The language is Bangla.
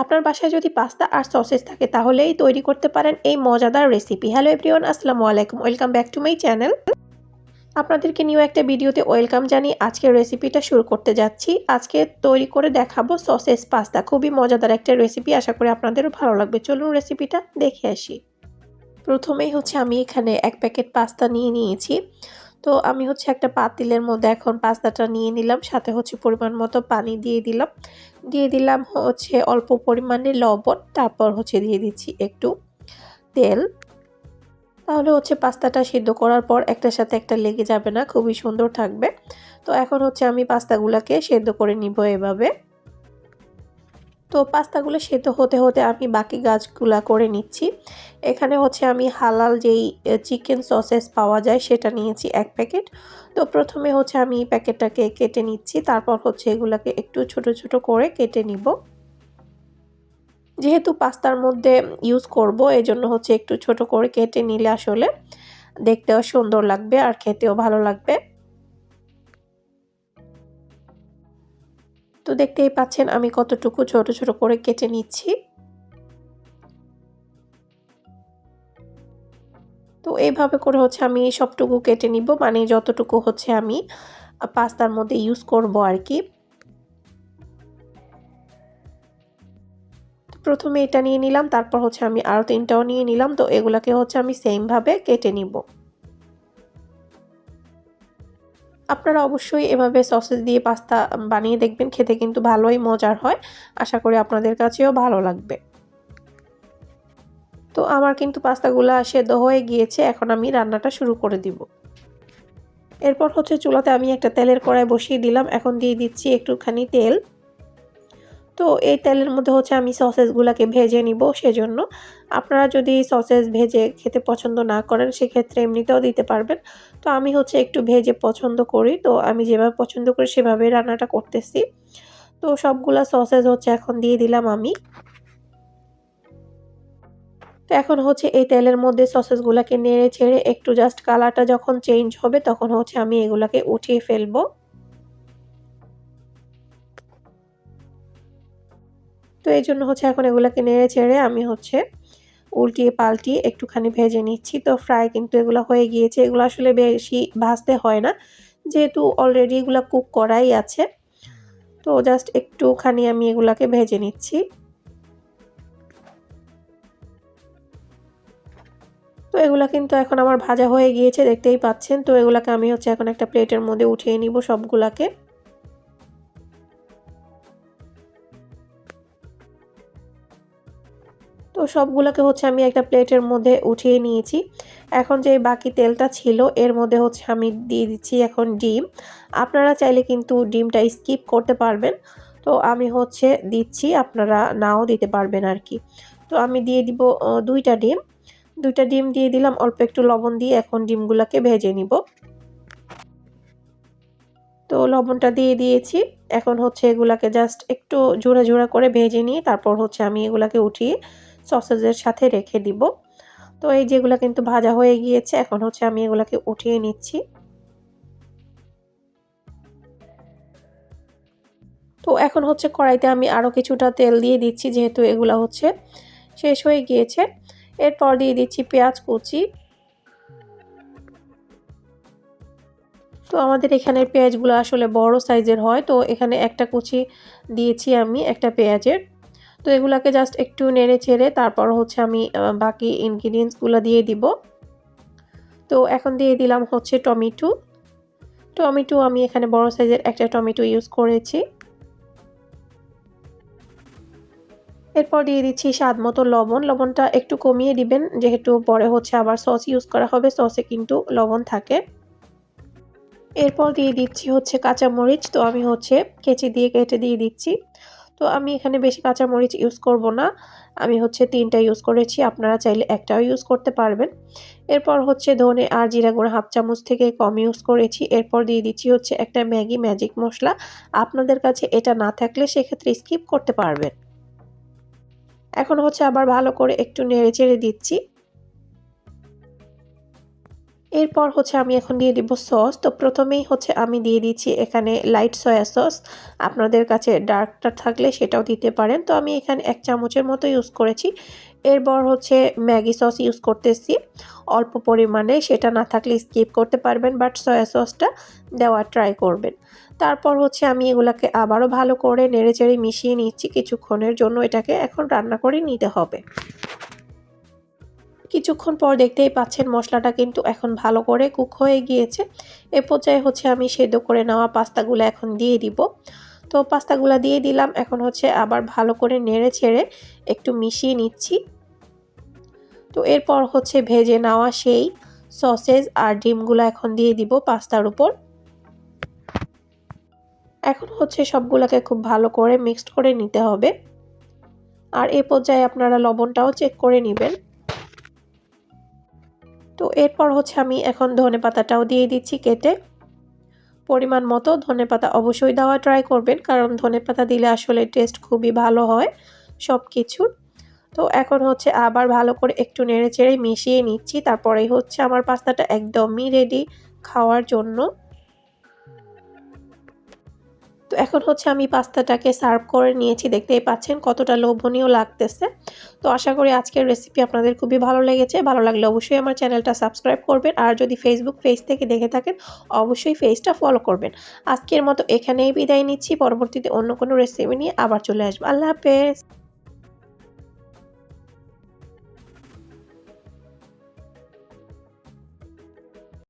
আপনার বাসায় যদি পাস্তা আর সসেস থাকে তাহলেই তৈরি করতে পারেন এই মজাদার রেসিপি। হ্যালো এভরিওয়ান, আসসালামু আলাইকুম, welcome back to my channel. আপনাদেরকে নিউ একটা ভিডিওতে ওয়েলকাম জানিয়ে আজকের রেসিপিটা শুরু করতে যাচ্ছি। আজকে তৈরি করে দেখাবো সসেস পাস্তা। খুবই মজাদার একটা রেসিপি, আশা করি আপনাদেরও ভালো লাগবে। চলুন রেসিপিটা দেখে আসি। প্রথমেই আমি এখানে 1 প্যাকেট পাস্তা নিয়ে নিয়েছি। তো আমি একটা পাতিলের মধ্যে এখন পাস্তাটা নিয়ে নিলাম, সাথে পরিমাণ মতো পানি দিয়ে দিলাম। দিয়ে দিলাম অল্প পরিমাণে লবণ, তারপর দিয়ে দিচ্ছি একটু তেল। তাহলে পাস্তাটা সিদ্ধ করার পর একটার সাথে একটা লেগে যাবে না, খুবই সুন্দর থাকবে। তো এখন আমি পাস্তাগুলোকে সেদ্ধ করে নিব এভাবে। তো পাস্তাগুলো সেদ্ধ হতে হতে আমি বাকি কাজগুলা করে নিচ্ছি। এখানে আমি হালাল যেই চিকেন সসেস পাওয়া যায় সেটা নিয়েছি 1 প্যাকেট। তো প্রথমে আমি প্যাকেটটাকে কেটে নিচ্ছি, তারপর এগুলাকে একটু ছোট ছোট করে কেটে নিব। যেহেতু পাস্তার মধ্যে ইউজ করব, এজন্য একটু ছোট করে কেটে নিলে আসলে দেখতেও সুন্দর লাগবে আর খেতেও ভালো লাগবে। তো দেখতেই পাচ্ছেন আমি কতটুকু ছোট ছোট করে কেটে নিচ্ছি। তো এইভাবে করে আমি সবটুকু কেটে নিব, মানে যতটুকু আমি পাস্তার মধ্যে ইউজ করব আর কি। তো প্রথমে এটা নিয়ে নিলাম, তারপর আমি আরও 3টাও নিয়ে নিলাম। তো এগুলাকে আমি সেম ভাবে কেটে নিব। আপনারা অবশ্যই এভাবে সসেস দিয়ে পাস্তা বানিয়ে দেখবেন, খেতে কিন্তু ভালোই মজার হয়। আশা করি আপনাদের কাছেও ভালো লাগবে। তো আমার কিন্তু পাস্তাগুলা সেদ্ধ হয়ে গিয়েছে, এখন আমি রান্নাটা শুরু করে দিব। এরপর চুলাতে আমি একটা তেলের কড়াই বসিয়ে দিলাম, এখন দিয়ে দিচ্ছি একটুখানি তেল। তো এই তেলের মধ্যে আমি সসেসগুলাকে ভেজে নিব, সেজন্য আপনারা যদি সসেস ভেজে খেতে পছন্দ না করেন সেক্ষেত্রে এমনিতেও দিতে পারবেন। তো আমি একটু ভেজে পছন্দ করি, তো আমি যেভাবে পছন্দ করি সেভাবেই রান্নাটা করতেছি। তো সবগুলা সসেস এখন দিয়ে দিলাম আমি। তো এখন এই তেলের মধ্যে সসেসগুলাকে নেড়ে ছেড়ে একটু জাস্ট কালারটা যখন চেঞ্জ হবে তখন আমি এগুলাকে উঠিয়ে ফেলবো। তো এইজন্য এখন এগুলাকে নেড়ে ছেড়ে আমি উল্টিয়ে পাল্টিয়ে একটুখানি ভেজে নিচ্ছি। তো ফ্রাই কিন্তু এগুলা হয়ে গিয়েছে। এগুলো আসলে বেশি ভাজতে হয় না, যেহেতু অলরেডি এগুলা কুক করাই আছে। তো জাস্ট একটুখানি আমি এগুলাকে ভেজে নিচ্ছি। তো এগুলা কিন্তু এখন আমার ভাজা হয়ে গিয়েছে, দেখতেই পাচ্ছেন। তো এগুলাকে আমি এখন একটা প্লেটের মধ্যে উঠিয়ে নিব সবগুলাকে। তো সবগুলোকে আমি একটা প্লেটের মধ্যে উঠিয়ে নিয়েছি। এখন যে বাকি তেলটা ছিল এর মধ্যে আমি দিয়ে দিচ্ছি এখন ডিম। আপনারা চাইলে কিন্তু ডিমটা স্কিপ করতে পারবেন। তো আমি দিচ্ছি, আপনারা নাও দিতে পারবেন আর কি। তো আমি দিয়ে দিব 2টা ডিম। 2টা ডিম দিয়ে দিলাম, অল্প একটু লবণ দিয়ে এখন ডিমগুলোকে ভেজে নিব। তো লবণটা দিয়ে দিয়েছি। এখন এগুলাকে জাস্ট একটু ঝুরা ঝুরা করে ভেজে নিয়ে তারপর আমি এগুলাকে উঠিয়ে সসেজের সাথে রেখে দিব। তো এই যেগুলা কিন্তু ভাজা হয়ে গিয়েছে, এখন আমি এগুলাকে উঠিয়ে নিচ্ছি। তো এখন কড়াইতে আমি আরও কিছুটা তেল দিয়ে দিচ্ছি, যেহেতু এগুলা শেষ হয়ে গিয়েছে। এরপর দিয়ে দিচ্ছি পেঁয়াজ কুচি। তো আমাদের এখানের পেঁয়াজগুলো আসলে বড় সাইজের হয়, তো এখানে একটা কুচি দিয়েছি আমি একটা পেঁয়াজের। তো এগুলাকে জাস্ট একটু নেড়ে ছেড়ে তারপর আমি বাকি ইনগ্রিডিয়েন্টসগুলো দিয়ে দিব। তো এখন দিয়ে দিলাম টমেটো। টমেটো আমি এখানে বড় সাইজের একটা টমেটো ইউজ করেছি। এরপর দিয়ে দিচ্ছি স্বাদ মতো লবণ। লবণটা একটু কমিয়ে দিবেন, যেহেতু পরে আবার সস ইউজ করা হবে, সসে কিন্তু লবণ থাকে। এরপর দিয়ে দিচ্ছি কাঁচামরিচ। তো আমি কেচি দিয়ে কেটে দিয়ে দিচ্ছি। তো আমি এখানে বেশি কাঁচামরিচ ইউজ করব না। আমি 3টা ইউজ করেছি, আপনারা চাইলে একটাও ইউজ করতে পারবেন। এরপর ধনে আর জিরা গুঁড়া 1/2 চামচ থেকে কম ইউজ করেছি। এরপর দিয়ে দিচ্ছি একটা ম্যাগি ম্যাজিক মসলা। আপনাদের কাছে এটা না থাকলে সেক্ষেত্রে স্কিপ করতে পারবেন। এখন আবার ভালো করে একটু নেড়েচেড়ে দিচ্ছি। এরপর হচ্ছে আমি এখন দিয়ে দিব সস। তো প্রথমেই হচ্ছে আমি দিয়ে দিচ্ছি এখানে লাইট সয়া সস। আপনাদের কাছে ডার্কটা থাকলে সেটাও দিতে পারেন। তো আমি এখানে 1 চামচের মতো ইউজ করেছি। এরপর হচ্ছে ম্যাগি সস ইউজ করতেছি অল্প পরিমাণে। সেটা না থাকলে স্কিপ করতে পারবেন, বাট সয়া সসটা দেওয়ার ট্রাই করবেন। তারপর হচ্ছে আমি এগুলাকে আবারও ভালো করে নেড়েচেড়ে মিশিয়ে নিচ্ছি কিছুক্ষণের জন্য। এটাকে এখন রান্না করে নিতে হবে। কিছুক্ষণ পর দেখতেই পাচ্ছেন মশলাটা কিন্তু এখন ভালো করে কুক হয়ে গিয়েছে। এ পর্যায়ে হচ্ছে আমি সেদ্ধ করে নেওয়া পাস্তাগুলো এখন দিয়ে দিব। তো পাস্তাগুলো দিয়ে দিলাম। এখন হচ্ছে আবার ভালো করে নেড়ে ছেড়ে একটু মিশিয়ে নিচ্ছি। তো এরপর হচ্ছে ভেজে নেওয়া সেই সসেজ আর ডিমগুলো এখন দিয়ে দিব পাস্তার উপর। এখন হচ্ছে সবগুলোকে খুব ভালো করে মিক্সড করে নিতে হবে। আর এ পর্যায়ে আপনারা লবণটাও চেক করে নেবেন। তো এরপর হচ্ছে আমি এখন ধনেপাতাটাও দিয়ে দিচ্ছি কেটে। পরিমাণ মতো ধনেপাতা অবশ্যই দেওয়া ট্রাই করবেন, কারণ ধনেপাতা দিলে আসলে টেস্ট খুবই ভালো হয় সব কিছুর। তো এখন হচ্ছে আবার ভালো করে একটু নেড়েচেড়ে মিশিয়ে নিচ্ছি। তারপরেই হচ্ছে আমার পাস্তাটা একদমই রেডি খাওয়ার জন্য। তো এখন হচ্ছে আমি পাস্তাটাকে সার্ভ করে নিয়েছি। দেখতেই পাচ্ছেন কতটা লোভনীয় লাগতেছে। তো আশা করি আজকের রেসিপি আপনাদের খুবই ভালো লেগেছে। ভালো লাগলে অবশ্যই আমার চ্যানেলটা সাবস্ক্রাইব করবেন। আর যদি ফেসবুক পেজ থেকে দেখে থাকেন অবশ্যই পেজটা ফলো করবেন। আজকের মতো এখানেই বিদায় নিচ্ছি। পরবর্তীতে অন্য কোনো রেসিপি নিয়ে আবার চলে আসবো। আল্লাহ হাফেজ।